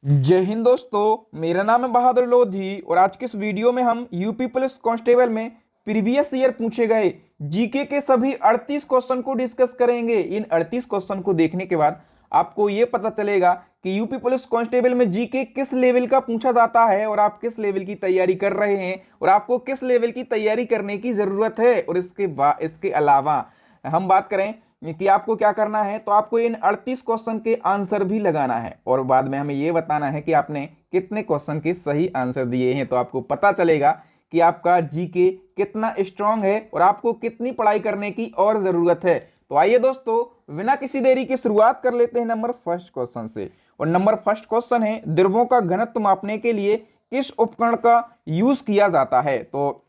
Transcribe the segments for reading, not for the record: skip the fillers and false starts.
जय हिंद दोस्तों, मेरा नाम है बहादुर लोधी और आज के इस वीडियो में हम यूपी पुलिस कांस्टेबल में प्रीवियस ईयर पूछे गए जीके के सभी 38 क्वेश्चन को डिस्कस करेंगे। इन 38 क्वेश्चन को देखने के बाद आपको यह पता चलेगा कि यूपी पुलिस कांस्टेबल में जीके किस लेवल का पूछा जाता है और आप किस लेवल की तैयारी कर रहे हैं और आपको किस लेवल की तैयारी करने की जरूरत है। और इसके अलावा हम बात करें कि आपको क्या करना है, तो आपको इन 38 क्वेश्चन के आंसर भी लगाना है और बाद में हमें यह बताना है कि आपने कितने क्वेश्चन के सही आंसर दिए हैं। तो आपको पता चलेगा कि आपका जीके कितना स्ट्रांग है और आपको कितनी पढ़ाई करने की और जरूरत है। तो आइए दोस्तों, बिना किसी देरी की शुरुआत कर लेते हैं नंबर फर्स्ट क्वेश्चन से। और नंबर फर्स्ट क्वेश्चन है, द्रव्यों का घनत्व मापने के लिए किस उपकरण का यूज किया जाता है। तो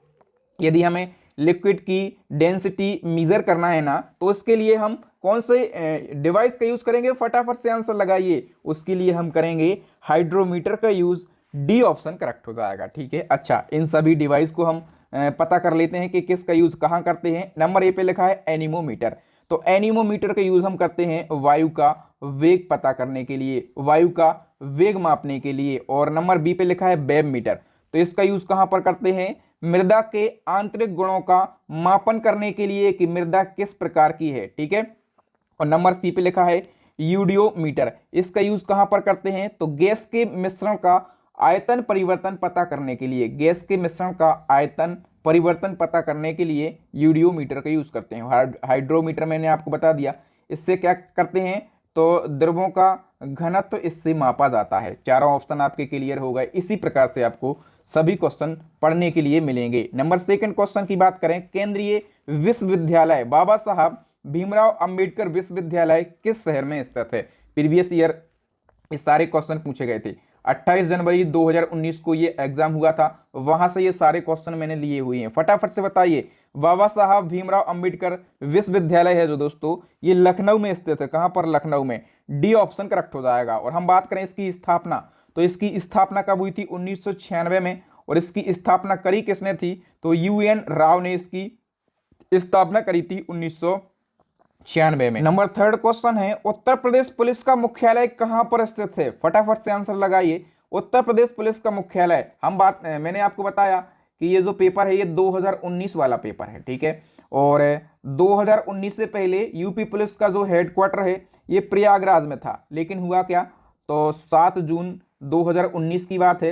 यदि हमें लिक्विड की डेंसिटी मेजर करना है ना, तो उसके लिए हम कौन से डिवाइस का यूज करेंगे, फटाफट से आंसर लगाइए। उसके लिए हम करेंगे हाइड्रोमीटर का यूज। डी ऑप्शन करेक्ट हो जाएगा। ठीक है, अच्छा, इन सभी डिवाइस को हम पता कर लेते हैं कि किसका यूज कहां करते हैं। नंबर ए पे लिखा है एनीमोमीटर। तो एनीमोमीटर का यूज हम करते हैं वायु का वेग पता करने के लिए, वायु का वेग मापने के लिए। और नंबर बी पे लिखा है बेब मीटर। तो इसका यूज कहां पर करते हैं, मृदा के आंतरिक गुणों का मापन करने के लिए कि मृदा किस प्रकार की है। ठीक है, और नंबर सी पे लिखा है यूडियोमीटर। इसका यूज कहां पर करते हैं, तो गैस के मिश्रण का आयतन परिवर्तन पता करने के लिए, गैस के मिश्रण का आयतन परिवर्तन पता करने के लिए यूडियोमीटर का यूज करते हैं। हाइड्रोमीटर मैंने आपको बता दिया, इससे क्या करते हैं, तो द्रव्यों का घनत्व इससे मापा जाता है। चारों ऑप्शन आपके क्लियर हो गए। इसी प्रकार से आपको सभी क्वेश्चन पढ़ने के लिए मिलेंगे। नंबर सेकंड क्वेश्चन की बात करें, केंद्रीय विश्वविद्यालय बाबा साहब भीमराव अंबेडकर विश्वविद्यालय किस शहर में स्थित है। प्रीवियस ईयर ये सारे क्वेश्चन पूछे गए थे। 28 जनवरी 2019 को ये एग्जाम हुआ था, वहां से ये सारे क्वेश्चन मैंने लिए हुए हैं। फटाफट से बताइए, बाबा साहब भीमराव अंबेडकर विश्वविद्यालय है जो दोस्तों, ये लखनऊ में स्थित है। कहां पर, लखनऊ में। डी ऑप्शन करेक्ट हो जाएगा। और हम बात करें इसकी स्थापना, तो इसकी स्थापना कब हुई थी, 1996 में। और इसकी स्थापना करी किसने थी, तो यूएन राव ने इसकी स्थापना करी थी 1996 में। नंबर थर्ड क्वेश्चन है, उत्तर प्रदेश पुलिस का मुख्यालय कहां पर स्थित है। फटाफट से आंसर लगाइए। उत्तर प्रदेश पुलिस का मुख्यालय, मैंने आपको बताया कि ये जो पेपर है ये 2019 वाला पेपर है। ठीक है, और 2019 से पहले यूपी पुलिस का जो हेडक्वार्टर है ये प्रयागराज में था। लेकिन हुआ क्या, तो 7 जून 2019 की बात है,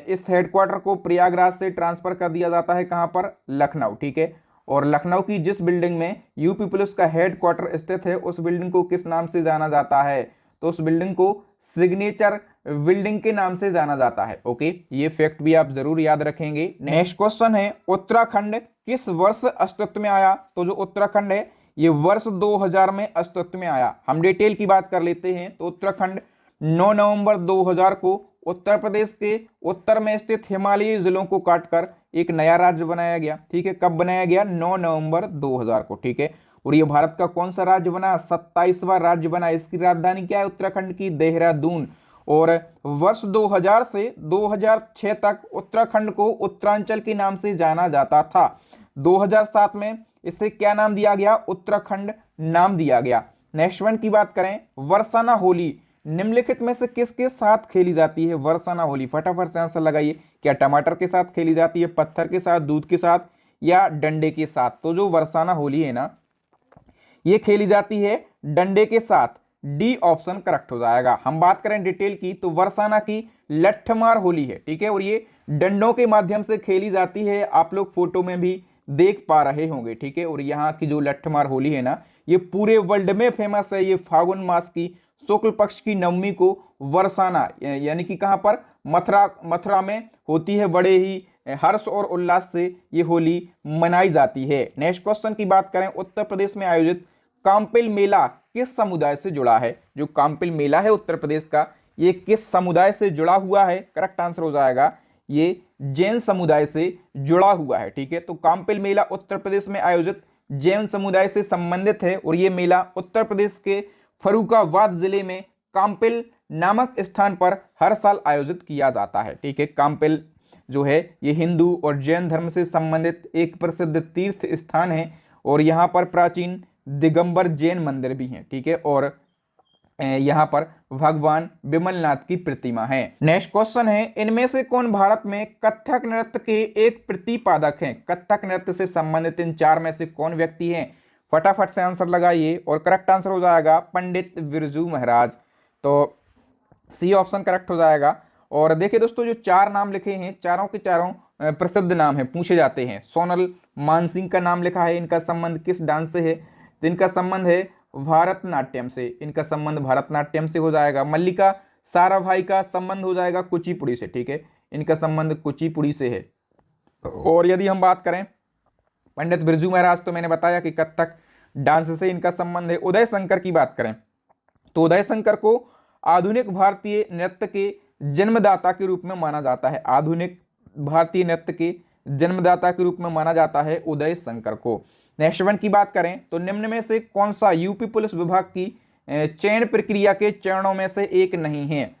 इस हेडक्वार्टर को प्रयागराज से ट्रांसफर कर दिया जाता है। कहां पर, लखनऊ। ठीक है, और लखनऊ की जिस बिल्डिंग में यूपी पुलिस का हेडक्वार्टर स्थित है उस बिल्डिंग को किस नाम से जाना जाता है, तो उस बिल्डिंग को सिग्नेचर बिल्डिंग के नाम से जाना जाता है। ओके, ये फैक्ट भी आप जरूर याद रखेंगे। नेक्स्ट क्वेश्चन है, उत्तराखंड किस वर्ष अस्तित्व में आया। तो जो उत्तराखंड है ये वर्ष 2000 में अस्तित्व में आया। हम डिटेल की बात कर लेते हैं। तो उत्तराखंड 9 नवंबर 2000 को उत्तर प्रदेश के उत्तर में स्थित हिमालयी जिलों को काटकर एक नया राज्य बनाया गया। ठीक है, कब बनाया गया, 9 नवंबर 2000 को। ठीक है, और ये भारत का कौन सा राज्य बना, 27वां राज्य बना। इसकी राजधानी क्या है, उत्तराखंड की देहरादून। और वर्ष 2000 से 2006 तक उत्तराखंड को उत्तरांचल के नाम से जाना जाता था। 2007 में इसे क्या नाम दिया गया, उत्तराखंड नाम दिया गया। नेक्स्ट वन की बात करें, वर्षाना होली निम्नलिखित में से किसके साथ खेली जाती है। वर्षाना होली, फटाफट से आंसर लगाइए। क्या टमाटर के साथ खेली जाती है, पत्थर के साथ, दूध के साथ या डंडे के साथ। तो जो वर्षाना होली है ना, ये खेली जाती है डंडे के साथ। डी ऑप्शन करेक्ट हो जाएगा। हम बात करें डिटेल की, तो वर्षाना की लठमार होली है। ठीक है, और ये डंडों के माध्यम से खेली जाती है। आप लोग फोटो में भी देख पा रहे होंगे। ठीक है, और यहाँ की जो लठमार होली है ना, ये पूरे वर्ल्ड में फेमस है। ये फागुन मास की शुक्ल पक्ष की नवमी को वर्षाना यानी कि कहां पर, मथुरा में होती है। बड़े ही हर्ष और उल्लास से ये होली मनाई जाती है। नेक्स्ट क्वेश्चन की बात करें, उत्तर प्रदेश में आयोजित काम्पिल मेला किस समुदाय से जुड़ा है। जो काम्पिल मेला है उत्तर प्रदेश का, ये किस समुदाय से जुड़ा हुआ है। करेक्ट आंसर हो जाएगा, ये जैन समुदाय से जुड़ा हुआ है। ठीक है, तो काम्पिल मेला उत्तर प्रदेश में आयोजित जैन समुदाय से संबंधित है। और ये मेला उत्तर प्रदेश के फर्रुखाबाद जिले में काम्पिल नामक स्थान पर हर साल आयोजित किया जाता है। ठीक है, काम्पिल जो है ये हिंदू और जैन धर्म से संबंधित एक प्रसिद्ध तीर्थ स्थान है। और यहाँ पर प्राचीन दिगंबर जैन मंदिर भी हैं। ठीक है, और यहाँ पर भगवान विमलनाथ की प्रतिमा है। नेक्स्ट क्वेश्चन है, इनमें से कौन भारत में कथक नृत्य के एक प्रतिपादक हैं? कथक नृत्य से संबंधित इन चार में से कौन व्यक्ति हैं? फटाफट से आंसर लगाइए और करेक्ट आंसर हो जाएगा पंडित बिरजू महाराज। तो सी ऑप्शन करेक्ट हो जाएगा। और देखिए दोस्तों, जो चार नाम लिखे हैं चारों के चारों प्रसिद्ध नाम है, पूछे जाते हैं। सोनल मानसिंह का नाम लिखा है, इनका संबंध किस डांस से है? तो इनका संबंध है भारतनाट्यम से, इनका संबंध भारतनाट्यम से हो जाएगा। मल्लिका साराभाई का संबंध हो जाएगा कुचिपुड़ी से, ठीक है, इनका संबंध कुचिपुड़ी से है। और यदि हम बात करें पंडित बिरजू महाराज, तो मैंने बताया कि कथक डांस से इनका संबंध है। उदय शंकर की बात करें तो उदय शंकर को आधुनिक भारतीय नृत्य के जन्मदाता के रूप में माना जाता है। आधुनिक भारतीय नृत्य के जन्मदाता के रूप में माना जाता है उदय शंकर को। नेक्स्ट वन की बात करें तो निम्न में से कौन सा यूपी पुलिस विभाग की चयन प्रक्रिया के चरणों में से एक नहीं है?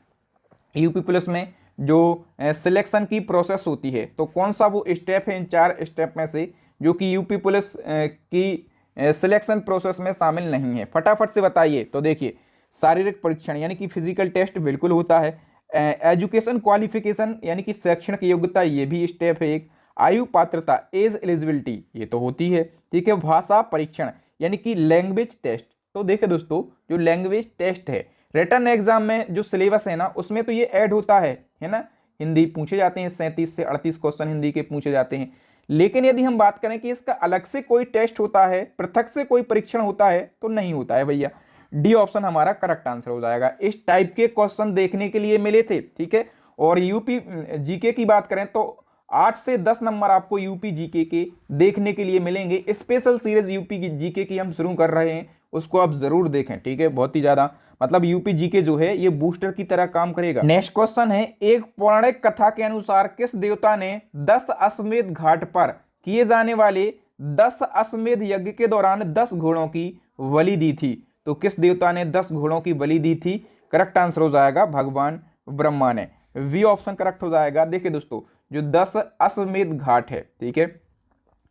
यूपी पुलिस में जो सिलेक्शन की प्रोसेस होती है, तो कौन सा वो स्टेप है इन चार स्टेप में से जो कि यूपी पुलिस की सिलेक्शन प्रोसेस में शामिल नहीं है? फटाफट से बताइए। तो देखिए, शारीरिक परीक्षण यानी कि फिजिकल टेस्ट बिल्कुल होता है। एजुकेशन क्वालिफिकेशन यानी कि शैक्षणिक योग्यता, ये भी स्टेप है एक। आयु पात्रता एज एलिजिबिलिटी, ये तो होती है, ठीक है। भाषा परीक्षण यानी कि लैंग्वेज टेस्ट। तो देखिए दोस्तों, जो लैंग्वेज टेस्ट है रिटर्न एग्जाम में जो सिलेबस है ना, उसमें तो ये ऐड होता है ना। हिंदी पूछे जाते हैं, 37 से 38 क्वेश्चन हिंदी के पूछे जाते हैं। लेकिन यदि हम बात करें कि इसका अलग से कोई टेस्ट होता है, पृथक से कोई परीक्षण होता है, तो नहीं होता है भैया। डी ऑप्शन हमारा करेक्ट आंसर हो जाएगा। इस टाइप के क्वेश्चन देखने के लिए मिले थे, ठीक है। और यूपी जीके की बात करें तो 8 से 10 नंबर आपको यूपी जीके के देखने के लिए मिलेंगे। स्पेशल सीरीज यूपी जीके की हम शुरू कर रहे हैं, उसको आप जरूर देखें, ठीक है। बहुत ही ज्यादा मतलब यूपी जीके जो है ये बूस्टर की तरह काम करेगा। नेक्स्ट क्वेश्चन है, एक पौराणिक कथा के अनुसार किस देवता ने 10 अश्वमेध घाट पर किए जाने वाले 10 अश्वमेध यज्ञ के दौरान 10 घोड़ों की बलि दी थी? तो किस देवता ने 10 घोड़ों की बलि दी थी? करेक्ट आंसर हो जाएगा भगवान ब्रह्मा ने। वी ऑप्शन करेक्ट हो जाएगा। देखिए दोस्तों, जो 10 अश्वमेध घाट है, ठीक है,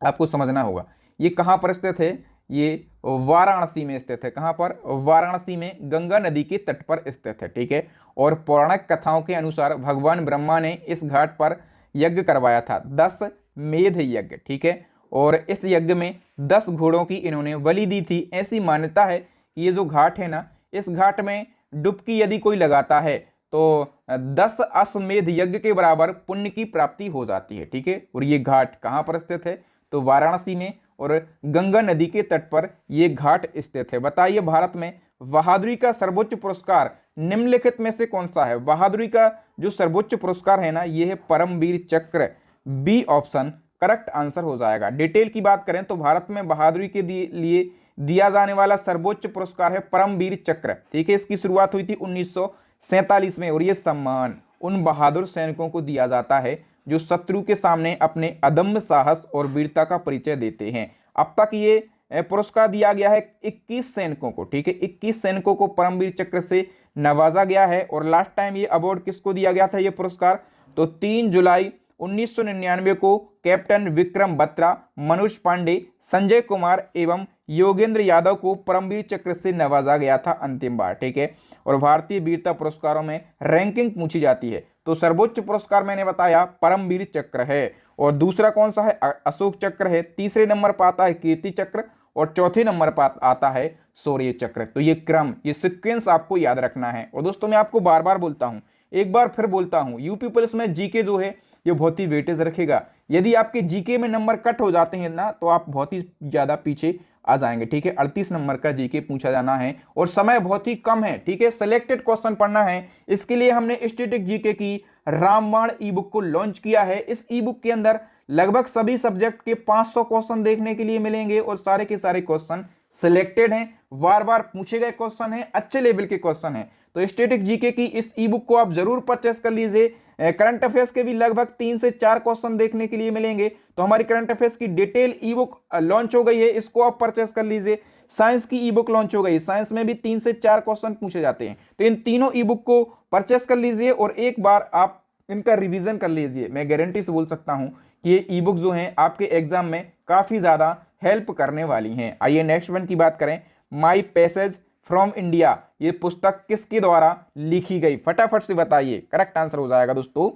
आपको समझना होगा ये कहां पर स्थित है। ये वाराणसी में स्थित है। कहां पर? वाराणसी में गंगा नदी के तट पर स्थित है, ठीक है। और पौराणिक कथाओं के अनुसार भगवान ब्रह्मा ने इस घाट पर यज्ञ करवाया था, 10 मेध यज्ञ, ठीक है। और इस यज्ञ में 10 घोड़ों की इन्होंने बलि दी थी। ऐसी मान्यता है कि ये जो घाट है ना, इस घाट में डुबकी यदि कोई लगाता है तो 10 अश्वमेध यज्ञ के बराबर पुण्य की प्राप्ति हो जाती है, ठीक है। और ये घाट कहां पर स्थित है? तो वाराणसी में, और गंगा नदी के तट पर ये घाट स्थित है। बताइए, भारत में बहादुरी का सर्वोच्च पुरस्कार निम्नलिखित में से कौन सा है? बहादुरी का जो सर्वोच्च पुरस्कार है ना, ये है परमवीर चक्र। बी ऑप्शन करेक्ट आंसर हो जाएगा। डिटेल की बात करें तो भारत में बहादुरी के लिए दिया जाने वाला सर्वोच्च पुरस्कार है परमवीर चक्र, ठीक है। इसकी शुरुआत हुई थी 1947 में, और ये सम्मान उन बहादुर सैनिकों को दिया जाता है जो शत्रु के सामने अपने अदम्य साहस और वीरता का परिचय देते हैं। अब तक ये पुरस्कार दिया गया है 21 सैनिकों को, ठीक है। 21 सैनिकों को परमवीर चक्र से नवाजा गया है। और लास्ट टाइम ये अवार्ड किसको दिया गया था, ये पुरस्कार? तो 3 जुलाई 1999 को कैप्टन विक्रम बत्रा, मनोज पांडे, संजय कुमार एवं योगेंद्र यादव को परमवीर चक्र से नवाजा गया था अंतिम बार, ठीक है। और भारतीय वीरता पुरस्कारों में रैंकिंग पूछी जाती है, तो सर्वोच्च पुरस्कार मैंने बताया परमवीर चक्र है। और दूसरा कौन सा है? अशोक चक्र है। तीसरे नंबर पर आता है कीर्ति चक्र, और चौथे नंबर पर आता है शौर्य चक्र। तो ये क्रम, ये सीक्वेंस आपको याद रखना है। और दोस्तों, मैं आपको बार बार बोलता हूं, एक बार फिर बोलता हूं, यूपी पुलिस में जीके जो है ये बहुत ही वेटेज रखेगा। यदि आपके जीके में नंबर कट हो जाते हैं ना, तो आप बहुत ही ज्यादा पीछे आ जाएंगे, ठीक है। 38 नंबर का जीके पूछा जाना है और समय बहुत ही कम है, ठीक है। सिलेक्टेड क्वेश्चन पढ़ना है, इसके लिए हमने स्टैटिक जीके की रामबाण ई बुक को लॉन्च किया है। इस ई बुक के अंदर लगभग सभी सब्जेक्ट के 500 क्वेश्चन देखने के लिए मिलेंगे, और सारे के सारे क्वेश्चन सिलेक्टेड हैं, बार बार पूछे गए क्वेश्चन हैं, अच्छे लेवल के क्वेश्चन हैं। तो स्टैटिक जीके की इस ई बुक को आप जरूर परचेस कर लीजिए। करंट अफेयर्स के भी लगभग 3 से 4 क्वेश्चन देखने के लिए मिलेंगे। तो हमारी करंट अफेयर्स की डिटेल ई बुक लॉन्च हो गई है, इसको आप परचेस कर लीजिए। साइंस की ई बुक लॉन्च हो गई, साइंस में भी 3 से 4 क्वेश्चन पूछे जाते हैं। तो इन तीनों ई बुक को परचेस कर लीजिए और एक बार आप इनका रिवीजन कर लीजिए। मैं गारंटी से बोल सकता हूं कि ये ई बुक जो हैं आपके एग्जाम में काफी ज्यादा हेल्प करने वाली हैं। आइए नेक्स्ट वन की बात करें। माई पैसेज फ्रॉम इंडिया ये पुस्तक किसके द्वारा लिखी गई, फटाफट से बताइए। करेक्ट आंसर हो जाएगा दोस्तों,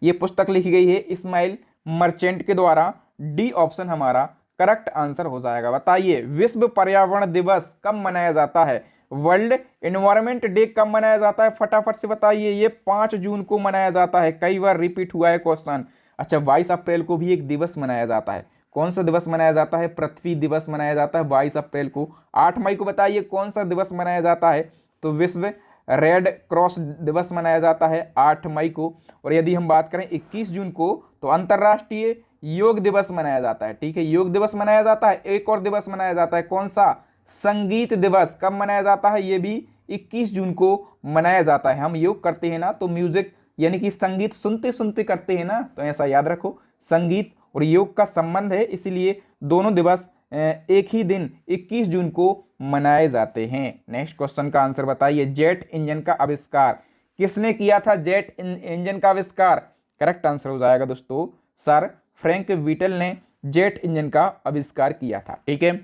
ये पुस्तक लिखी गई है इस्माइल मर्चेंट के द्वारा। डी ऑप्शन हमारा करेक्ट आंसर हो जाएगा। बताइए विश्व पर्यावरण दिवस कब मनाया जाता है, वर्ल्ड एनवायरमेंट डे कब मनाया जाता है, फटाफट से बताइए। ये 5 जून को मनाया जाता है, कई बार रिपीट हुआ है क्वेश्चन। अच्छा, 22 अप्रैल को भी एक दिवस मनाया जाता है, कौन सा दिवस मनाया जाता है, पृथ्वी दिवस मनाया जाता है 22 अप्रैल को। 8 मई को बताइए कौन सा दिवस मनाया जाता है, तो विश्व रेड क्रॉस दिवस मनाया जाता है 8 मई को। और यदि हम बात करें 21 जून को तो अंतर्राष्ट्रीय योग दिवस मनाया जाता है। ठीक है, योग दिवस मनाया जाता है। एक और दिवस मनाया जाता है, कौन सा, संगीत दिवस। कब मनाया जाता है, ये भी 21 जून को मनाया जाता है। हम योग करते हैं ना तो म्यूजिक यानी कि संगीत सुनते सुनते करते हैं ना, तो ऐसा याद रखो, संगीत और योग का संबंध है, इसलिए दोनों दिवस एक ही दिन 21 जून को मनाए जाते हैं। नेक्स्ट क्वेश्चन का आंसर बताइए, जेट इंजन का आविष्कार किसने किया था, जेट इंजन का आविष्कार। करेक्ट आंसर हो जाएगा दोस्तों, सर फ्रैंक व्हिटल ने जेट इंजन का आविष्कार किया था। ठीक है,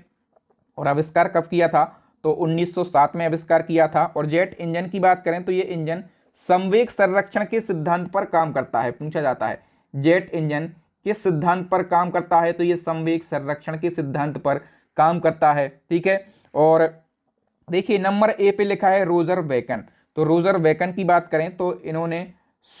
और आविष्कार कब किया था, तो 1907 में आविष्कार किया था। और जेट इंजन की बात करें तो ये इंजन संवेग संरक्षण के सिद्धांत पर काम करता है। पूछा जाता है जेट इंजन किस सिद्धांत पर काम करता है, तो ये संवेग संरक्षण के सिद्धांत पर काम करता है। ठीक है, और देखिए नंबर ए पे लिखा है रोजर बेकन। तो रोजर बेकन की बात करें तो इन्होंने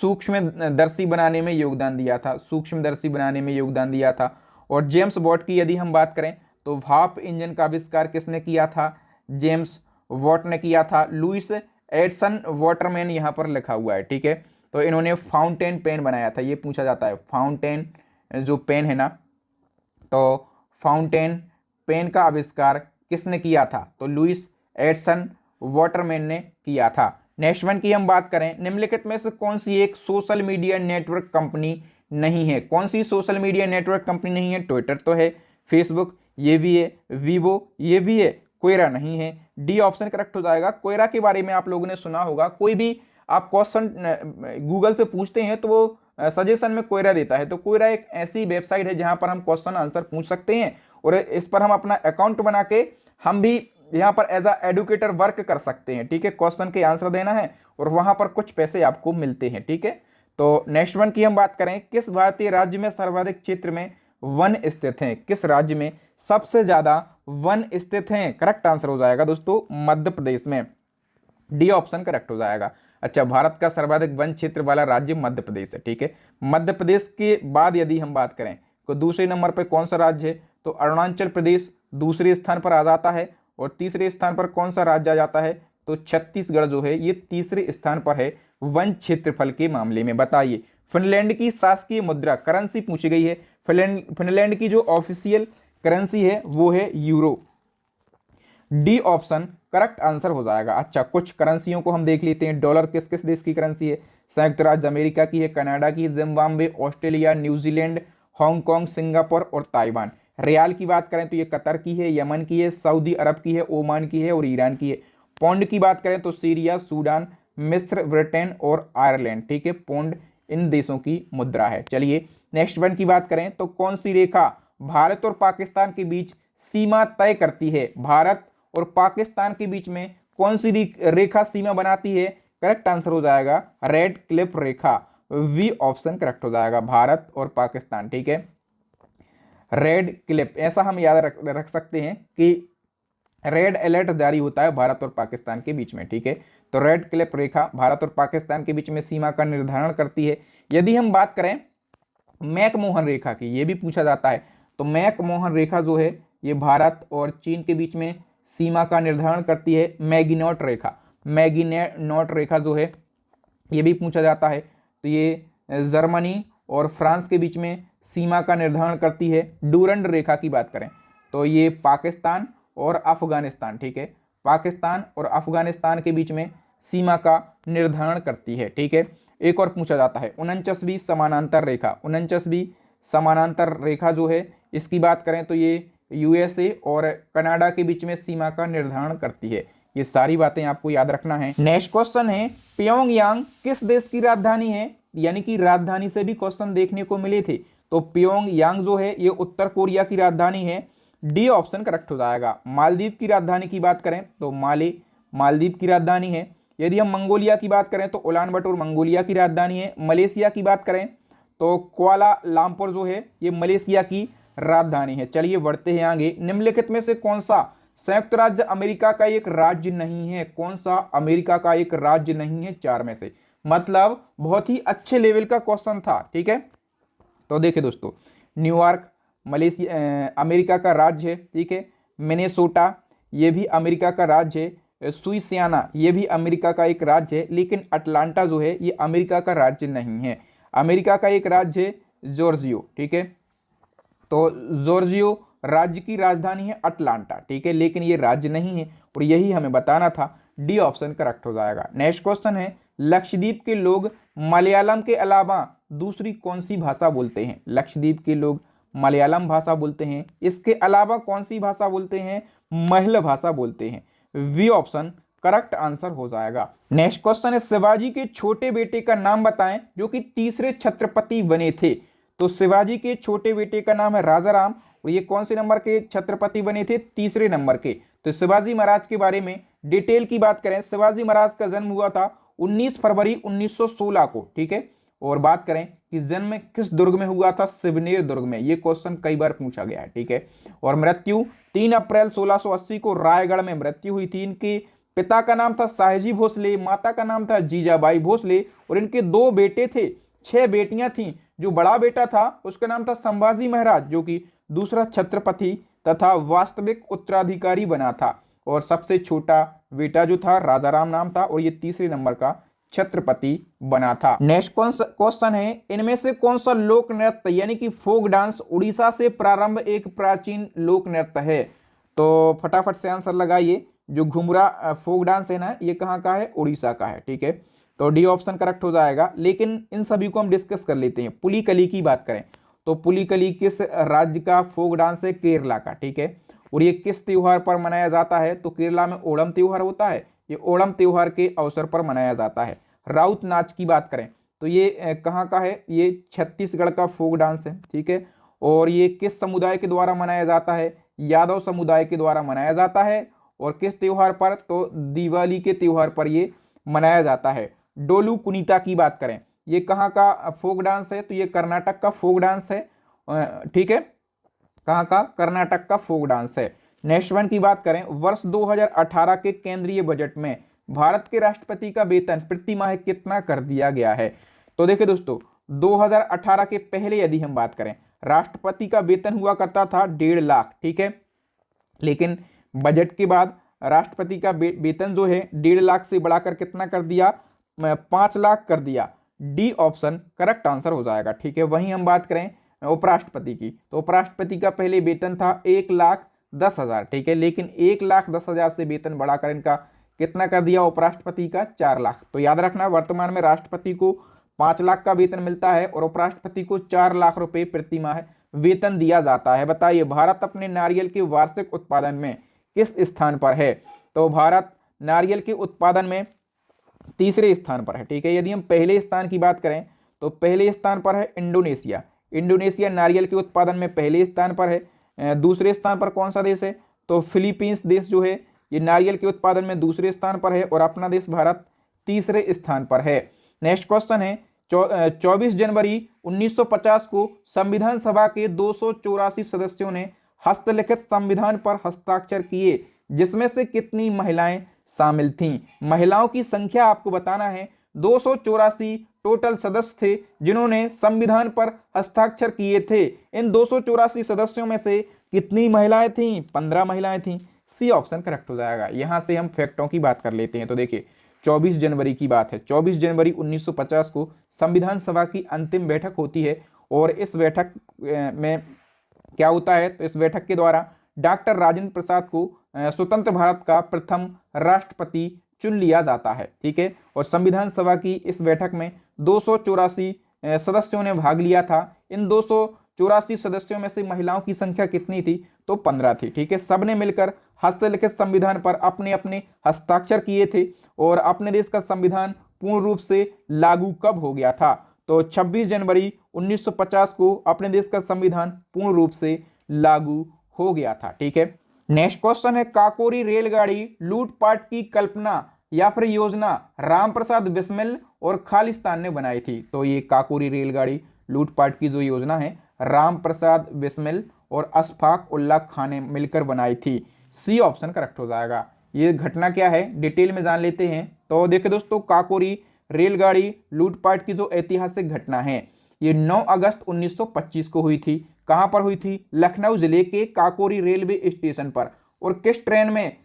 सूक्ष्मदर्शी बनाने में योगदान दिया था, सूक्ष्मदर्शी बनाने में योगदान दिया था। और जेम्स वॉट की यदि हम बात करें तो भाप इंजन का आविष्कार किसने किया था, जेम्स वॉट ने किया था। लुइस एडिसन वाटरमैन यहाँ पर लिखा हुआ है। ठीक है, तो इन्होंने फाउंटेन पेन बनाया था, ये पूछा जाता है। फाउंटेन जो पेन है ना, तो फाउंटेन पेन का आविष्कार किसने किया था, तो लुइस एडिसन वाटरमैन ने किया था। नेक्स्ट वन की हम बात करें, निम्नलिखित में से कौन सी एक सोशल मीडिया नेटवर्क कंपनी नहीं है, कौन सी सोशल मीडिया नेटवर्क कंपनी नहीं है, ट्विटर तो है, फेसबुक ये भी है, वीवो ये भी है, कोयरा नहीं है। डी ऑप्शन करेक्ट हो जाएगा। कोयरा के बारे में आप लोगों ने सुना होगा, कोई भी आप क्वेश्चन गूगल से पूछते हैं तो वो सजेशन में कोयरा देता है। तो कोयरा एक ऐसी वेबसाइट है जहां पर हम क्वेश्चन आंसर पूछ सकते हैं और इस पर हम अपना अकाउंट बना के हम भी यहाँ पर एज अ एडुकेटर वर्क कर सकते हैं। ठीक है, क्वेश्चन के आंसर देना है और वहां पर कुछ पैसे आपको मिलते हैं। ठीक है, तो नेक्स्ट वन की हम बात करें, किस भारतीय राज्य में सर्वाधिक क्षेत्र में वन स्थित हैं, किस राज्य में सबसे ज्यादा वन स्थित हैं। करेक्ट आंसर हो जाएगा दोस्तों मध्य प्रदेश में। डी ऑप्शन करेक्ट हो जाएगा। अच्छा, भारत का सर्वाधिक वन क्षेत्र वाला राज्य मध्य प्रदेश है। ठीक है, मध्य प्रदेश के बाद यदि हम बात करें तो दूसरे नंबर पर कौन सा राज्य है, तो अरुणाचल प्रदेश दूसरे स्थान पर आ जाता है। और तीसरे स्थान पर कौन सा राज्य आ जाता है, तो छत्तीसगढ़ जो है ये तीसरे स्थान पर है वन क्षेत्रफल के मामले में। बताइए फिनलैंड की शासकीय मुद्रा करेंसी पूछी गई है, फिनलैंड की जो ऑफिशियल करेंसी है वो है euro. D option correct answer हो जाएगा। अच्छा, कुछ करेंसियों को हम देख लेते हैं। डॉलर किस किस देश की करेंसी है, संयुक्त राज्य अमेरिका की है, कनाडा की, Zimbabwe, Australia, New Zealand, Hong Kong, Singapore और ताइवान। रियाल की बात करें तो ये कतर की है, यमन की है, सऊदी अरब की है, ओमान की है और ईरान की है। पौंड की बात करें तो सीरिया, सूडान, मिस्र, ब्रिटेन और आयरलैंड। ठीक है, पौंड इन देशों की मुद्रा है। चलिए नेक्स्ट वन की बात करें तो कौन सी रेखा भारत और पाकिस्तान के बीच सीमा तय करती है, भारत और पाकिस्तान के बीच में कौन सी रेखा सीमा बनाती है। करेक्ट आंसर हो जाएगा रेड क्लिफ रेखा। वी ऑप्शन करेक्ट हो जाएगा, भारत और पाकिस्तान। ठीक है, रेड क्लिफ, ऐसा हम याद रख सकते हैं कि रेड अलर्ट जारी होता है भारत और पाकिस्तान के बीच में। ठीक है, तो रेड क्लिफ रेखा भारत और पाकिस्तान के बीच में सीमा का निर्धारण करती है। यदि हम बात करें मैकमोहन रेखा की, ये भी पूछा जाता है, तो मैकमोहन रेखा जो है ये भारत और चीन के बीच में सीमा का निर्धारण करती है। मैगिनॉट रेखा, मैगिनॉट रेखा जो है ये भी पूछा जाता है, तो ये जर्मनी और फ्रांस के बीच में सीमा का निर्धारण करती है। डूरंड रेखा की बात करें तो ये पाकिस्तान और अफगानिस्तान, ठीक है, पाकिस्तान और अफगानिस्तान के बीच में सीमा का निर्धारण करती है। ठीक है, एक और पूछा जाता है 49वीं समानांतर रेखा। 49वीं समानांतर रेखा जो है इसकी बात करें तो ये यूएसए और कनाडा के बीच में सीमा का निर्धारण करती है। ये सारी बातें आपको याद रखना है। नेक्स्ट क्वेश्चन है, प्योंगयांग किस देश की राजधानी है, यानी कि राजधानी से भी क्वेश्चन देखने को मिले थे। तो प्योंगयांग जो है ये उत्तर कोरिया की राजधानी है। डी ऑप्शन करेक्ट हो जाएगा। मालदीव की राजधानी की बात करें तो मालदीव की राजधानी है। यदि हम मंगोलिया की बात करें तो उलान बटोर मंगोलिया की राजधानी है। मलेशिया की बात करें तो कुआला लंपुर जो है ये मलेशिया की राजधानी है। चलिए बढ़ते हैं आगे। निम्नलिखित में से कौन सा संयुक्त राज्य अमेरिका का एक राज्य नहीं है? कौन सा अमेरिका का एक राज्य नहीं है चार में से? मतलब बहुत ही अच्छे लेवल का क्वेश्चन था, ठीक है। तो देखिए दोस्तों, न्यूयॉर्क मलेशिया अमेरिका का राज्य है, ठीक है। मिनेसोटा ये भी अमेरिका का राज्य है। सुइसियाना ये भी अमेरिका का एक राज्य है, लेकिन अटलांटा जो है ये अमेरिका का राज्य नहीं है। अमेरिका का एक राज्य है जॉर्जियो, ठीक है। तो जॉर्जियो राज्य की राजधानी है अटलांटा, ठीक है, लेकिन ये राज्य नहीं है और यही हमें बताना था। डी ऑप्शन करेक्ट हो जाएगा। नेक्स्ट क्वेश्चन है, लक्षद्वीप के लोग मलयालम के अलावा दूसरी कौन सी भाषा बोलते हैं? लक्षद्वीप के लोग मलयालम भाषा बोलते हैं, इसके अलावा कौन सी भाषा बोलते हैं? महल भाषा बोलते हैं। वी ऑप्शन करेक्ट आंसर हो जाएगा। नेक्स्ट क्वेश्चन है, शिवाजी के छोटे बेटे का नाम बताएं जो कि तीसरे छत्रपति बने थे। तो शिवाजी के छोटे बेटे का नाम है राजाराम और ये कौन से नंबर के छत्रपति बने थे? तीसरे नंबर के। तो शिवाजी महाराज के बारे में डिटेल की बात करें, शिवाजी महाराज का जन्म हुआ था 19 फरवरी 1916 को, ठीक है। और बात करें कि जन्म किस दुर्ग में हुआ था? शिवनेर दुर्ग में। ये क्वेश्चन कई बार पूछा गया है, ठीक है। और मृत्यु 3 अप्रैल 1680 को रायगढ़ में मृत्यु हुई थी। इनके पिता का नाम था साहजी भोसले, माता का नाम था जीजाबाई भोसले और इनके 2 बेटे थे, 6 बेटियां थीं। जो बड़ा बेटा था उसका नाम था संभाजी महाराज, जो कि दूसरा छत्रपति तथा वास्तविक उत्तराधिकारी बना था। और सबसे छोटा बेटा जो था राजाराम नाम था और ये तीसरे नंबर का छत्रपति बना था। नेक्स्ट क्वेश्चन है, इनमें से कौन सा लोक नृत्य यानी कि फोक डांस उड़ीसा से प्रारंभ एक प्राचीन लोक नृत्य है? तो फटाफट से आंसर लगाइए। जो घुमरा फोक डांस है ना, ये कहाँ का है? उड़ीसा का है, ठीक है। तो डी ऑप्शन करेक्ट हो जाएगा। लेकिन इन सभी को हम डिस्कस कर लेते हैं। पुलिकली की बात करें तो पुलिकली किस राज्य का फोक डांस है? केरला का, ठीक है। और ये किस त्योहार पर मनाया जाता है? तो केरला में ओणम त्योहार होता है, ये ओणम त्योहार के अवसर पर मनाया जाता है। राउत नाच की बात करें तो ये कहाँ का है? ये छत्तीसगढ़ का फोक डांस है, ठीक है। और ये किस समुदाय के द्वारा मनाया जाता है? यादव समुदाय के द्वारा मनाया जाता है। और किस त्योहार पर? तो दिवाली के त्योहार पर ये मनाया जाता है। डोलू कुनीता की बात करें, ये कहाँ का फोक डांस है? तो ये कर्नाटक का फोक डांस है, ठीक है। कहाँ का? कर्नाटक का फोक डांस है। नेक्स्ट वन की बात करें, वर्ष 2018 के केंद्रीय बजट में भारत के राष्ट्रपति का वेतन प्रति माह कितना कर दिया गया है? तो देखिए दोस्तों, 2018 के पहले यदि हम बात करें, राष्ट्रपति का वेतन हुआ करता था 1.5 लाख, ठीक है। लेकिन बजट के बाद राष्ट्रपति का वेतन जो है 1.5 लाख से बढ़ाकर कितना कर दिया? 5 लाख कर दिया। डी ऑप्शन करेक्ट आंसर हो जाएगा, ठीक है। वहीं हम बात करें उपराष्ट्रपति की, तो उपराष्ट्रपति का पहले वेतन था 1,10,000, ठीक है। लेकिन 1,10,000 से वेतन बढ़ाकर इनका कितना कर दिया? उपराष्ट्रपति का 4 लाख। तो याद रखना, वर्तमान में राष्ट्रपति को 5 लाख का वेतन मिलता है और उपराष्ट्रपति को 4 लाख रुपए प्रति माह वेतन दिया जाता है। बताइए भारत अपने नारियल के वार्षिक उत्पादन में किस स्थान पर है? तो भारत नारियल के उत्पादन में तीसरे स्थान पर है, ठीक है। यदि हम पहले स्थान की बात करें तो पहले स्थान पर है इंडोनेशिया। इंडोनेशिया नारियल के उत्पादन में पहले स्थान पर है। दूसरे स्थान पर कौन सा देश है? तो फिलीपींस देश जो है ये नारियल के उत्पादन में दूसरे स्थान पर है और अपना देश भारत तीसरे स्थान पर है। नेक्स्ट क्वेश्चन है, 24 जनवरी 1950 को संविधान सभा के 284 सदस्यों ने हस्तलिखित संविधान पर हस्ताक्षर किए, जिसमें से कितनी महिलाएं शामिल थीं? महिलाओं की संख्या आपको बताना है। 284 टोटल सदस्य थे जिन्होंने संविधान पर हस्ताक्षर किए थे। इन 284 सदस्यों में से कितनी महिलाएं थीं? 15 महिलाएं थीं। सी ऑप्शन करेक्ट हो जाएगा। यहां से हम फैक्टों की बात कर लेते हैं। तो देखिए 24 जनवरी की बात है। 24 जनवरी 1950 को संविधान सभा की अंतिम बैठक होती है और इस बैठक में क्या होता है? तो इस बैठक के द्वारा डॉक्टर राजेंद्र प्रसाद को स्वतंत्र भारत का प्रथम राष्ट्रपति चुन लिया जाता है, ठीक है। और संविधान सभा की इस बैठक में 284 सदस्यों ने भाग लिया था। इन 284 सदस्यों में से महिलाओं की संख्या कितनी थी? तो 15 थी, ठीक है। सबने मिलकर हस्तलिखित संविधान पर अपने अपने हस्ताक्षर किए थे। और अपने देश का संविधान पूर्ण रूप से लागू कब हो गया था? तो 26 जनवरी 1950 को अपने देश का संविधान पूर्ण रूप से लागू हो गया था, ठीक है। नेक्स्ट क्वेश्चन है, काकोरी रेलगाड़ी लूटपाट की कल्पना या फिर योजना रामप्रसाद बिस्मिल और खालिस्तान ने बनाई थी। तो ये काकोरी रेलगाड़ी लूटपाट की जो योजना है रामप्रसाद बिस्मिल और अशफाक उल्लाह खान ने मिलकर बनाई थी। सी ऑप्शन करेक्ट हो जाएगा। ये घटना क्या है डिटेल में जान लेते हैं। तो देखिए दोस्तों, काकोरी रेलगाड़ी लूटपाट की जो ऐतिहासिक घटना है ये 9 अगस्त 1925 को हुई थी। कहां पर हुई थी? लखनऊ जिले के काकोरी रेलवे स्टेशन पर। और किस ट्रेन में?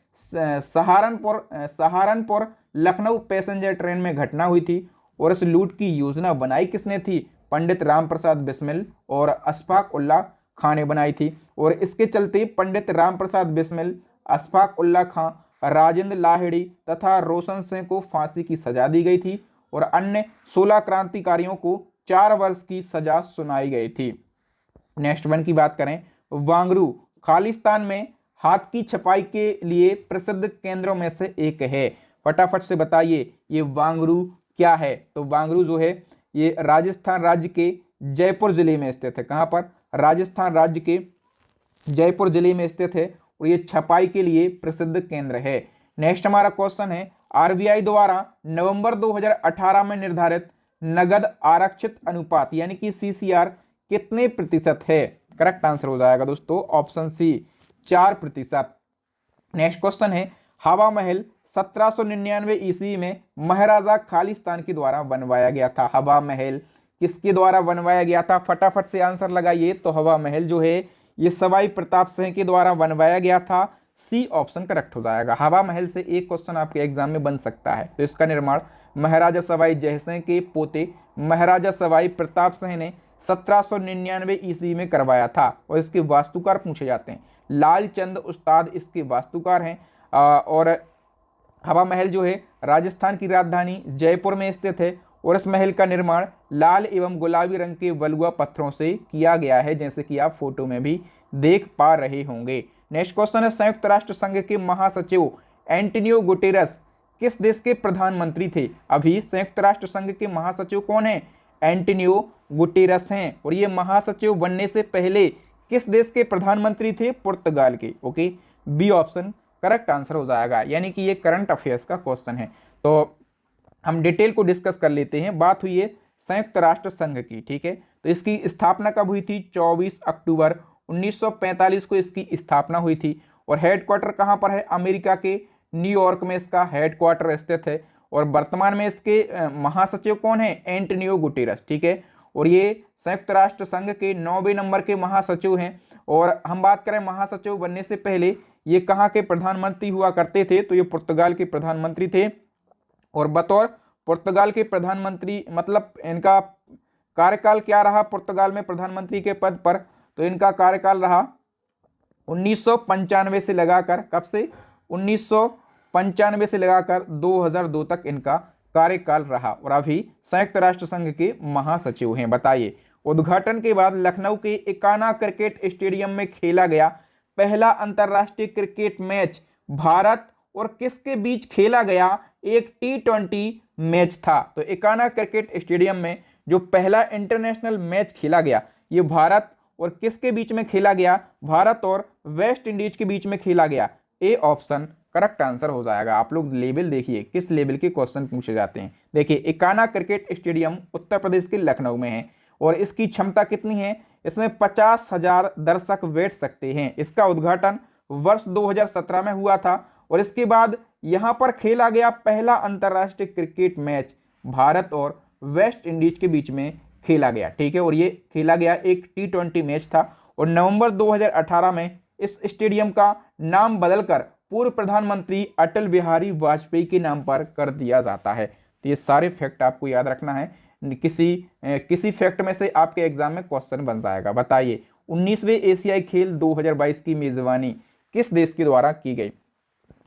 सहारनपुर लखनऊ पैसेंजर ट्रेन में घटना हुई थी। और इस लूट की योजना बनाई किसने थी? पंडित रामप्रसाद बिस्मिल और अशफाक उल्लाह खां ने बनाई थी। और इसके चलते पंडित रामप्रसाद बिस्मिल, अशफाक उल्लाह खां, राजेंद्र लाहिड़ी तथा रोशन सिंह को फांसी की सजा दी गई थी और अन्य 16 क्रांतिकारियों को 4 वर्ष की सजा सुनाई गई थी। नेक्स्ट वन की बात करें, वांगरू खालिस्तान में हाथ की छपाई के लिए प्रसिद्ध केंद्रों में से एक है। फटाफट से बताइए ये वांगरू क्या है? तो वांगरू जो है ये राजस्थान राज्य के जयपुर जिले में स्थित है। कहां पर? राजस्थान राज्य के जयपुर जिले में स्थित है और ये छपाई के लिए प्रसिद्ध केंद्र है। नेक्स्ट हमारा क्वेश्चन है, आरबीआई द्वारा नवंबर 2018 में निर्धारित नगद आरक्षित अनुपात यानी कि सीसीआर कितने प्रतिशत है? करेक्ट आंसर हो जाएगा दोस्तों ऑप्शन सी 4%। नेक्स्ट क्वेश्चन है, हवा महल 1799 ईस्वी में महाराजा खालिस्तान के द्वारा बनवाया गया था। हवा महल किसके द्वारा बनवाया गया था? फटाफट से आंसर लगाइए। तो हवा महल जो है ये सवाई प्रताप सिंह के द्वारा बनवाया गया था। सी ऑप्शन करेक्ट हो जाएगा। हवा महल से एक क्वेश्चन आपके एग्जाम में बन सकता है। तो इसका निर्माण महाराजा सवाई जयसिंह के पोते महाराजा सवाई प्रताप सिंह ने 1799 ईस्वी में करवाया था और इसके वास्तुकार पूछे जाते हैं। लालचंद उस्ताद इसके वास्तुकार हैं। और हवा महल जो है राजस्थान की राजधानी जयपुर में स्थित है और इस महल का निर्माण लाल एवं गुलाबी रंग के बलुआ पत्थरों से किया गया है, जैसे कि आप फोटो में भी देख पा रहे होंगे। नेक्स्ट क्वेश्चन है, संयुक्त राष्ट्र संघ के महासचिव एंटोनियो गुटेरस किस देश के प्रधानमंत्री थे? अभी संयुक्त राष्ट्र संघ के महासचिव कौन है? एंटोनियो गुटेरस हैं। और ये महासचिव बनने से पहले किस देश के प्रधानमंत्री थे? पुर्तगाल के। Okay, B option correct answer हो जाएगा। यानी कि ये करंट अफेयर्स का क्वेश्चन है। तो हम डिटेल को डिस्कस कर लेते हैं। बात हुई है संयुक्त राष्ट्र संघ की, ठीक है। तो इसकी स्थापना कब हुई थी? 24 अक्टूबर 1945 को इसकी स्थापना हुई थी। और हेडक्वार्टर कहां पर है? अमेरिका के न्यूयॉर्क में इसका हेडक्वार्टर स्थित है। और वर्तमान में इसके महासचिव कौन है? एंटोनियो गुटेरस, ठीक है। और ये संयुक्त राष्ट्र संघ के 9वें नंबर के महासचिव हैं। और हम बात करें महासचिव बनने से पहले ये कहाँ के प्रधानमंत्री हुआ करते थे? तो ये पुर्तगाल के प्रधानमंत्री थे। और बतौर पुर्तगाल के प्रधानमंत्री मतलब इनका कार्यकाल क्या रहा पुर्तगाल में प्रधानमंत्री के पद पर? तो इनका कार्यकाल रहा 1995 से लगाकर, कब से? 1995 से लगाकर 2002 तक इनका कार्यकाल रहा। और अभी संयुक्त राष्ट्र संघ के महासचिव हैं। बताइए, उद्घाटन के बाद लखनऊ के इकाना क्रिकेट स्टेडियम में खेला गया पहला अंतरराष्ट्रीय क्रिकेट मैच भारत और किसके बीच खेला गया? एक T20 मैच था। तो इकाना क्रिकेट स्टेडियम में जो पहला इंटरनेशनल मैच खेला गया ये भारत और किसके बीच में खेला गया? भारत और वेस्ट इंडीज के बीच में खेला गया। ए ऑप्शन करेक्ट आंसर हो जाएगा। आप लोग लेवल देखिए किस लेवल के क्वेश्चन पूछे जाते हैं। देखिए, इकाना क्रिकेट स्टेडियम उत्तर प्रदेश के लखनऊ में है और इसकी क्षमता कितनी है? इसमें 50,000 दर्शक बैठ सकते हैं। इसका उद्घाटन वर्ष 2017 में हुआ था और इसके बाद यहां पर खेला गया पहला अंतरराष्ट्रीय क्रिकेट मैच भारत और वेस्ट इंडीज के बीच में खेला गया, ठीक है। और ये खेला गया एक T20 मैच था। और नवंबर 2018 में इस स्टेडियम का नाम बदलकर पूर्व प्रधानमंत्री अटल बिहारी वाजपेयी के नाम पर कर दिया जाता है। तो ये सारे फैक्ट आपको याद रखना है। किसी फैक्ट में से आपके एग्जाम में क्वेश्चन बन जाएगा। बताइए, 19वें एशियाई खेल 2022 की मेजबानी किस देश के द्वारा की गई?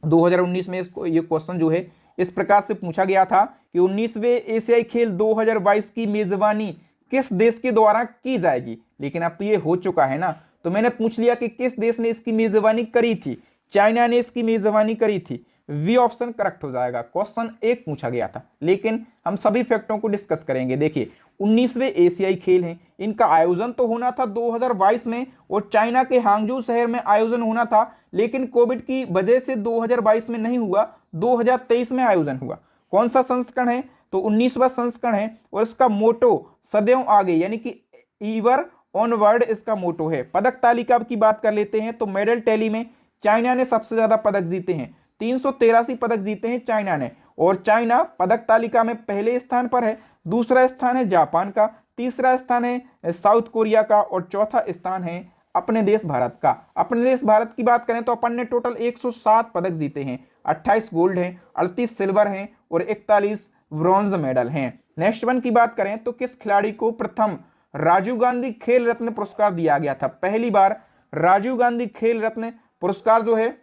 2019 में ये क्वेश्चन जो है इस प्रकार से पूछा गया था कि 19वें एशियाई खेल 2022 की मेजबानी किस देश के द्वारा की जाएगी। लेकिन अब तो ये हो चुका है ना, तो मैंने पूछ लिया कि किस देश ने इसकी मेजबानी करी थी? चाइना ने इसकी मेजबानी करी थी। वी ऑप्शन करेक्ट हो जाएगा। क्वेश्चन एक पूछा गया था, लेकिन हम सभी फैक्टों को डिस्कस करेंगे। देखिए, 19वें एशियाई खेल हैं, इनका आयोजन तो होना था 2022 में और चाइना के हांगजू शहर में आयोजन होना था, लेकिन कोविड की वजह से 2022 में नहीं हुआ, 2023 में आयोजन हुआ। कौन सा संस्करण है? तो 19वां संस्करण है और इसका मोटो सदैव आगे यानी कि ईवर ऑनवर्ड इसका मोटो है। पदक तालिका की बात कर लेते हैं तो मेडल टैली में चाइना ने सबसे ज्यादा पदक जीते हैं, 383 पदक जीते हैं चाइना ने, और चाइना पदक तालिका में पहले स्थान पर है। दूसरा स्थान है जापान का, तीसरा स्थान है साउथ कोरिया का और चौथा स्थान है अपने देश भारत का। अपने देश भारत की बात करें तो अपन ने टोटल 107 पदक जीते हैं, 28 गोल्ड हैं, 38 सिल्वर हैं और 41 ब्रॉन्ज मेडल हैं। नेक्स्ट वन की बात करें तो किस खिलाड़ी को प्रथम राजीव गांधी खेल रत्न पुरस्कार दिया गया था? पहली बार राजीव गांधी खेल रत्न पुरस्कार जो है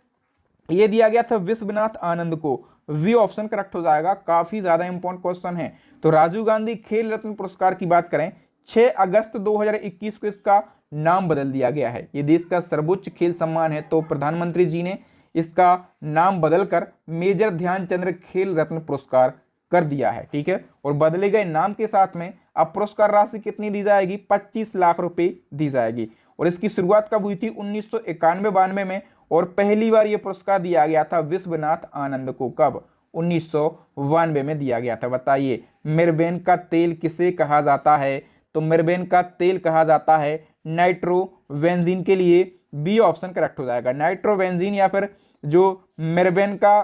ये दिया गया था विश्वनाथ आनंद को। वी ऑप्शन करेक्ट हो जाएगा, काफी ज्यादा इंपॉर्टेंट क्वेश्चन है। तो राजीव गांधी खेल रत्न पुरस्कार की बात करें 6 अगस्त 2021 को इसका नाम बदल दिया गया है। ये देश का सर्वोच्च खेल सम्मान है, तो प्रधानमंत्री जी ने इसका नाम बदलकर मेजर ध्यानचंद्र खेल रत्न पुरस्कार कर दिया है। ठीक है, और बदले गए नाम के साथ में अब पुरस्कार राशि कितनी दी जाएगी? 25 लाख रुपए दी जाएगी। और इसकी शुरुआत कब हुई थी? 1991-92 में, और पहली बार यह पुरस्कार दिया गया था विश्वनाथ आनंद को। कब? 1992 में दिया गया था। बताइए मिर्बेन का तेल किसे कहा जाता है? तो मिर्बेन का तेल कहा जाता है नाइट्रोबेंजीन के लिए। बी ऑप्शन करेक्ट हो जाएगा। नाइट्रोबेंजीन या फिर जो मिर्बेन का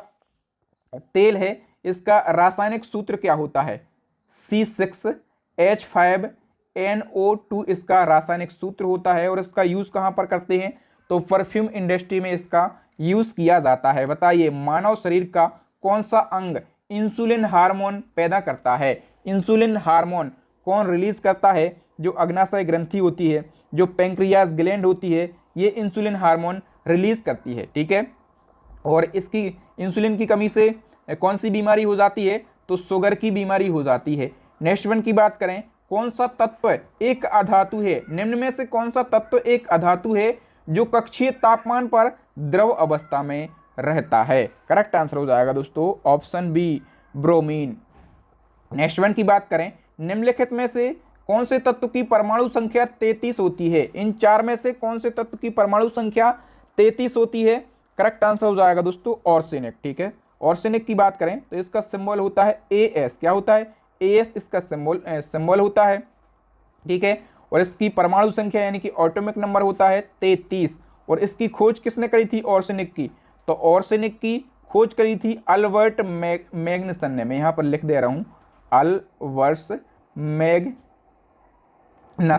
तेल है इसका रासायनिक सूत्र क्या होता है? C6H5NO2 इसका रासायनिक सूत्र होता है। और इसका यूज कहां पर करते हैं? तो परफ्यूम इंडस्ट्री में इसका यूज किया जाता है। बताइए मानव शरीर का कौन सा अंग इंसुलिन हार्मोन पैदा करता है? इंसुलिन हार्मोन कौन रिलीज करता है? जो अग्नाशय ग्रंथि होती है, जो पैंक्रियास ग्लैंड होती है, ये इंसुलिन हार्मोन रिलीज करती है। ठीक है, और इसकी इंसुलिन की कमी से कौन सी बीमारी हो जाती है? तो शुगर की बीमारी हो जाती है। नेक्स्ट वन की बात करें, कौन सा तत्व एक अधातु है? निम्न में से कौन सा तत्व एक अधातु है जो कक्षीय तापमान पर द्रव अवस्था में रहता है? करेक्ट आंसर हो जाएगा दोस्तों option B, bromine. Next one की बात करें, निम्नलिखित में से कौन से तत्व की परमाणु संख्या 33 होती है? इन चार में से कौन से तत्व की परमाणु संख्या 33 होती है? करेक्ट आंसर हो जाएगा दोस्तों ऑर्सेनिक। ठीक है, ऑर्सेनिक की बात करें तो इसका सिंबल होता है AS। क्या होता है? AS इसका सिंबल होता है। ठीक है, और इसकी परमाणु संख्या यानी कि एटॉमिक नंबर होता है 33। और इसकी खोज किसने करी थी ऑर्सेनिक की? तो ऑर्सेनिक की खोज करी थी अल्बर्ट मैग्नसन ने। मैं यहाँ पर लिख दे रहा हूँ, अल्बर्ट मैग्नस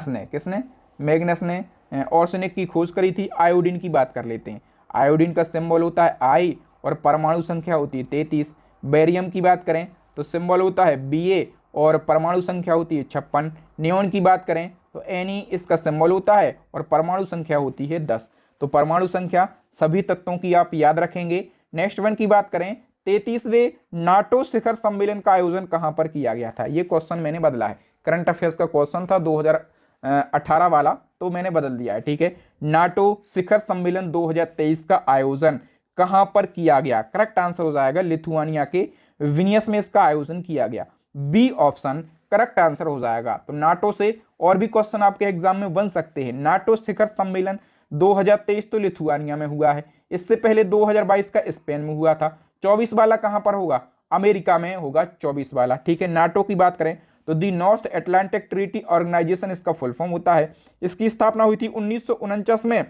ने। किसने? मैग्नस ने ऑर्सेनिक की खोज करी थी। आयोडीन की बात कर लेते हैं। आयोडीन का सिंबल होता है I और परमाणु संख्या होती है 33। बेरियम की बात करें तो सिंबल होता है Ba और परमाणु संख्या होती है 56। नियोन की बात करें तो Ne इसका सिंबल होता है और परमाणु संख्या होती है 10। तो परमाणु संख्या सभी तत्वों की आप याद रखेंगे। नेक्स्ट वन की बात करें, 33वें नाटो शिखर सम्मेलन का आयोजन कहां पर किया गया था? ये क्वेश्चन मैंने बदला है, करंट अफेयर्स का क्वेश्चन था 2018 वाला, तो मैंने बदल दिया है। ठीक है, नाटो शिखर सम्मेलन 2023 का आयोजन कहां पर किया गया? करेक्ट आंसर हो जाएगा लिथुआनिया के विनियस में इसका आयोजन किया गया। बी ऑप्शन करेक्ट आंसर हो जाएगा। तो नाटो से और भी क्वेश्चन आपके एग्जाम में बन सकते हैं। नाटो शिखर सम्मेलन 2023 तो लिथुआनिया में हुआ है, इससे पहले 2022 का स्पेन में हुआ था। 24 वाला कहां पर होगा? अमेरिका में होगा 24 वाला। ठीक है, नाटो की बात करें तो the north Atlantic treaty organisation इसका फुल फॉर्म होता है। इसकी स्थापना हुई थी 1949 में।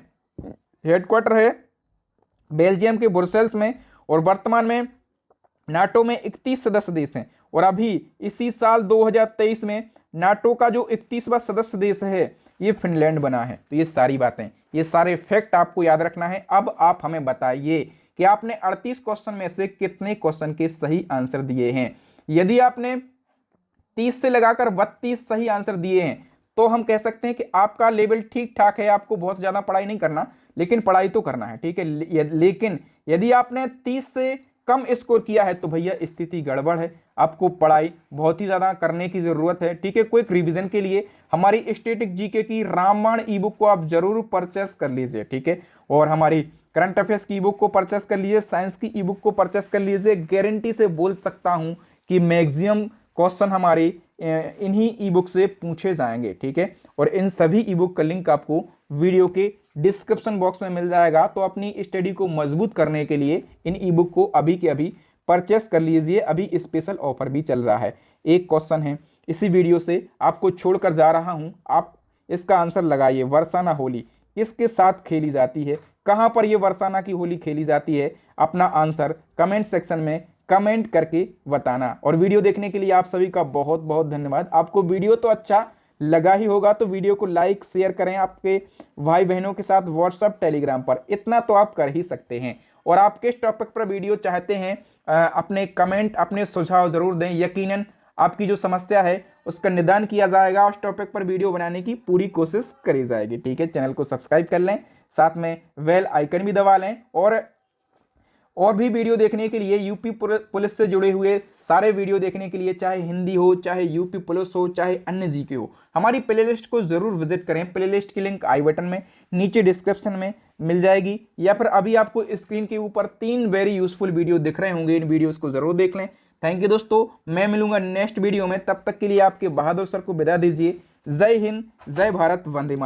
हेडक्वार्टर है बेल्जियम के ब्रुसेल्स में और वर्तमान में नाटो में 31 सदस्य देश हैं। और अभी इसी साल 2023 में नाटो का जो 31वां सदस्य देश है ये फिनलैंड बना है। तो ये सारी बातें, ये सारे फैक्ट आपको याद रखना है। अब आप हमें बताइए कि आपने 38 क्वेश्चन में से कितने क्वेश्चन के सही आंसर दिए हैं। यदि आपने 30 से लगाकर 32 सही आंसर दिए हैं तो हम कह सकते हैं कि आपका लेवल ठीक ठाक है, आपको बहुत ज्यादा पढ़ाई नहीं करना, लेकिन पढ़ाई तो करना है। ठीक है, लेकिन यदि आपने 30 से कम स्कोर किया है तो भैया स्थिति गड़बड़ है, आपको पढ़ाई बहुत ही ज्यादा करने की जरूरत है। ठीक है, क्विक रिवीजन के लिए हमारी स्टैटिक जीके की रामबाण ई बुक को आप जरूर परचेस कर लीजिए। ठीक है, और हमारी करंट अफेयर्स की ई बुक को परचेस कर लीजिए, साइंस की ई बुक को परचेस कर लीजिए। गारंटी से बोल सकता हूं कि मैक्सिमम क्वेश्चन हमारे इन्हीं ई बुक से पूछे जाएंगे। ठीक है, और इन सभी ई बुक का लिंक आपको वीडियो के डिस्क्रिप्शन बॉक्स में मिल जाएगा। तो अपनी स्टडी को मजबूत करने के लिए इन ई बुक को अभी के अभी परचेस कर लीजिए, अभी स्पेशल ऑफर भी चल रहा है। एक क्वेश्चन है इसी वीडियो से आपको छोड़कर जा रहा हूं, आप इसका आंसर लगाइए। वर्षाना होली किसके साथ खेली जाती है, कहां पर यह वर्षाना की होली खेली जाती है? अपना आंसर कमेंट सेक्शन में कमेंट करके बताना। और वीडियो देखने के लिए आप सभी का बहुत बहुत धन्यवाद। आपको वीडियो तो अच्छा लगा ही होगा तो वीडियो को लाइक शेयर करें आपके भाई बहनों के साथ व्हाट्सएप टेलीग्राम पर, इतना तो आप कर ही सकते हैं। और आप किस टॉपिक पर वीडियो चाहते हैं अपने कमेंट अपने सुझाव जरूर दें। यकीनन आपकी जो समस्या है उसका निदान किया जाएगा, उस टॉपिक पर वीडियो बनाने की पूरी कोशिश करी जाएगी। ठीक है, चैनल को सब्सक्राइब कर लें, साथ में बेल आइकन भी दबा लें। और भी वीडियो देखने के लिए, यूपी पुलिस से जुड़े हुए सारे वीडियो देखने के लिए, चाहे हिंदी हो, चाहे यूपी पुलिस हो, चाहे अन्य जीके हो, हमारी प्लेलिस्ट को जरूर विजिट करें। प्लेलिस्ट की लिंक आई बटन में नीचे डिस्क्रिप्शन में मिल जाएगी, या फिर अभी आपको स्क्रीन के ऊपर 3 वेरी यूजफुल वीडियो दिख रहे होंगे, इन वीडियोस को जरूर देख लें। थैंक यू दोस्तों, मैं मिलूंगा नेक्स्ट वीडियो में, तब तक के लिए आपके बहादुर सर को विदा दीजिए। जय हिंद, जय भारत, वंदे मातरम।